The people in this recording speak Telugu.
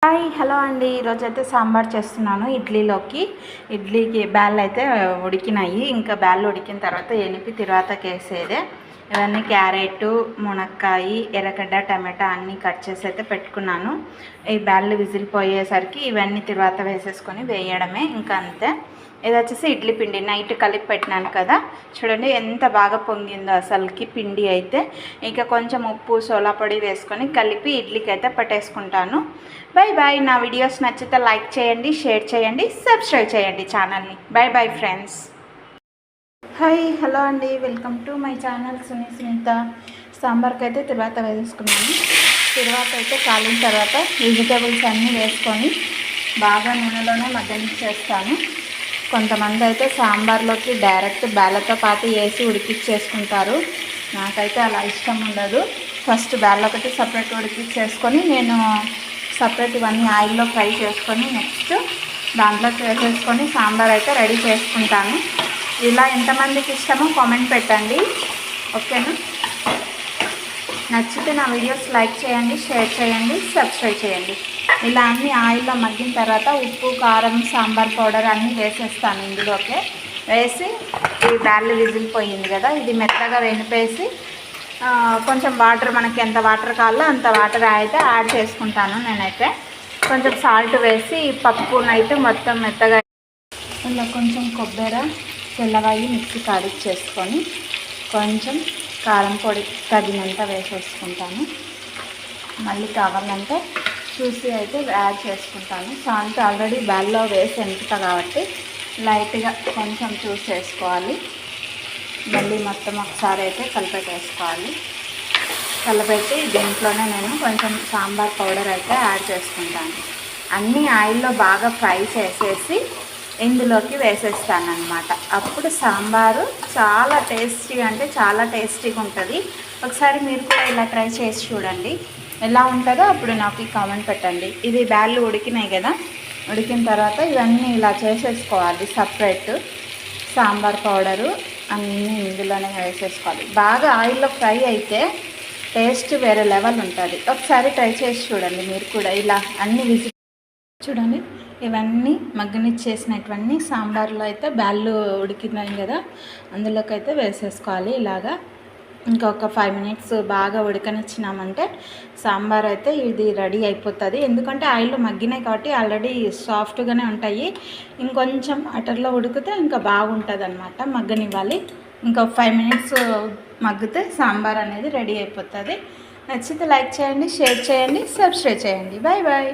హాయ్ హలో అండి. ఈరోజైతే సాంబార్ చేస్తున్నాను ఇడ్లీకి బ్యాళ్ళు అయితే ఉడికినాయి. ఇంకా బ్యాళ్ళు ఉడికిన తర్వాత తిరువాతకి వేసేదే. ఇవన్నీ క్యారెట్, మునక్కాయ, ఎర్రగడ్డ, టమాటా అన్నీ కట్ చేసి అయితే పెట్టుకున్నాను. ఈ బ్యాళ్ళు విజిల్ పోయేసరికి ఇవన్నీ తిరువాత వేసేసుకొని వేయడమే, ఇంకా అంతే. ఇది వచ్చేసి ఇడ్లీ పిండి నైట్ కలిపి పెట్టినాను కదా, చూడండి ఎంత బాగా పొంగిందో అసలుకి పిండి అయితే. ఇంకా కొంచెం ఉప్పు, సోలా పొడి వేసుకొని కలిపి ఇడ్లీకి అయితే పెట్టేసుకుంటాను. Bye bye. నా వీడియోస్ నచ్చితే లైక్ చేయండి, షేర్ చేయండి, సబ్స్క్రైబ్ చేయండి ఛానల్ని. Bye bye friends. Hi hello అండి, welcome to my channel Sunitha. సాంబార్కి అయితే తిరువాత వేసుకున్నాను. తిరువాత అయితే కాలిన తర్వాత వెజిటేబుల్స్ అన్నీ వేసుకొని బాగా నూనెలోనే మగ్గనిచ్చేస్తాను. కొంతమంది అయితే సాంబార్లోకి డైరెక్ట్ బ్యాళ్ళతో పాటు వేసి ఉడికిచ్చేసుకుంటారు. నాకైతే అలా ఇష్టం ఉండదు. ఫస్ట్ బ్యాళ్ళు ఒకటి సపరేట్ ఉడికిచ్చేసుకొని నేను సపరేట్ ఇవన్నీ ఆయిల్లో ఫ్రై చేసుకొని నెక్స్ట్ దాంట్లోకి వేసేసుకొని సాంబార్ అయితే రెడీ చేసుకుంటాను. ఇలా ఎంతమందికి ఇష్టమో కామెంట్ పెట్టండి, ఓకేనా? నచ్చితే నా వీడియోస్ లైక్ చేయండి, షేర్ చేయండి, సబ్స్క్రైబ్ చేయండి. ఇలా అన్నీ ఆయిల్లో మగ్గిన తర్వాత ఉప్పు, కారం, సాంబార్ పౌడర్ అన్నీ వేసేస్తాను. ఇందులోకి వేసి ఈ బ్యాళ్ళు విజిల్ పోయింది కదా, ఇది మెత్తగా వెనిపేసి కొంచెం వాటర్, మనకి ఎంత వాటర్ కావాలో అంత వాటర్ అయితే యాడ్ చేసుకుంటాను. నేనైతే కొంచెం సాల్ట్ వేసి పప్పునైతే మొత్తం మెత్తగా, ఇలా కొంచెం కొబ్బరి, తెల్లవాయి మిక్సీ కాడిచ్చేసుకొని కొంచెం కారం పొడి తగినంత వేసేసుకుంటాను. మళ్ళీ కావాలంటే చూసి అయితే యాడ్ చేసుకుంటాను. సాల్ట్ ఆల్రెడీ బ్యాల్లో వేసి ఎంపుతా కాబట్టి లైట్గా కొంచెం చూసి వేసుకోవాలి. మళ్ళీ మొత్తం ఒకసారి అయితే కలిపెట్టేసుకోవాలి. కలిపెట్టి దీంట్లోనే నేను కొంచెం సాంబార్ పౌడర్ అయితే యాడ్ చేసుకుంటాను. అన్నీ ఆయిల్లో బాగా ఫ్రై చేసేసి ఇందులోకి వేసేస్తానన్నమాట. అప్పుడు సాంబారు చాలా టేస్టీగా, అంటే చాలా టేస్టీగా ఉంటుంది. ఒకసారి మీరు కూడా ఇలా ట్రై చేసి చూడండి, ఎలా ఉంటుందో అప్పుడు నాకు కామెంట్ పెట్టండి. ఇది బ్యాళ్ళు ఉడికినాయి కదా, ఉడికిన తర్వాత ఇవన్నీ ఇలా చేసేసుకోవాలి. సపరేట్ సాంబార్ పౌడరు అన్నీ ఇందులోనే వేసేసుకోవాలి. బాగా ఆయిల్లో ఫ్రై అయితే టేస్ట్ వేరే లెవెల్ ఉంటుంది. ఒకసారి ట్రై చేసి చూడండి మీరు కూడా. ఇలా అన్ని చూడండి, ఇవన్నీ మగ్గనిచ్చేసినటువన్నీ సాంబార్లో అయితే బ్యాళ్ళు ఉడికినాయి కదా, అందులోకి అయితే వేసేసుకోవాలి. ఇలాగా ఇంకొక 5 మినిట్స్ బాగా ఉడకనిచ్చినామంటే సాంబార్ అయితే ఇది రెడీ అయిపోతుంది. ఎందుకంటే ఆయిల్లో మగ్గినాయి కాబట్టి ఆల్రెడీ సాఫ్ట్గానే ఉంటాయి. ఇంకొంచెం వాటర్లో ఉడికితే ఇంకా బాగుంటుంది అనమాట. మగ్గనివ్వాలి. ఇంకొక 5 మినిట్స్ మగ్గితే సాంబార్ అనేది రెడీ అయిపోతుంది. నచ్చితే లైక్ చేయండి, షేర్ చేయండి, సబ్స్క్రైబ్ చేయండి. Bye bye.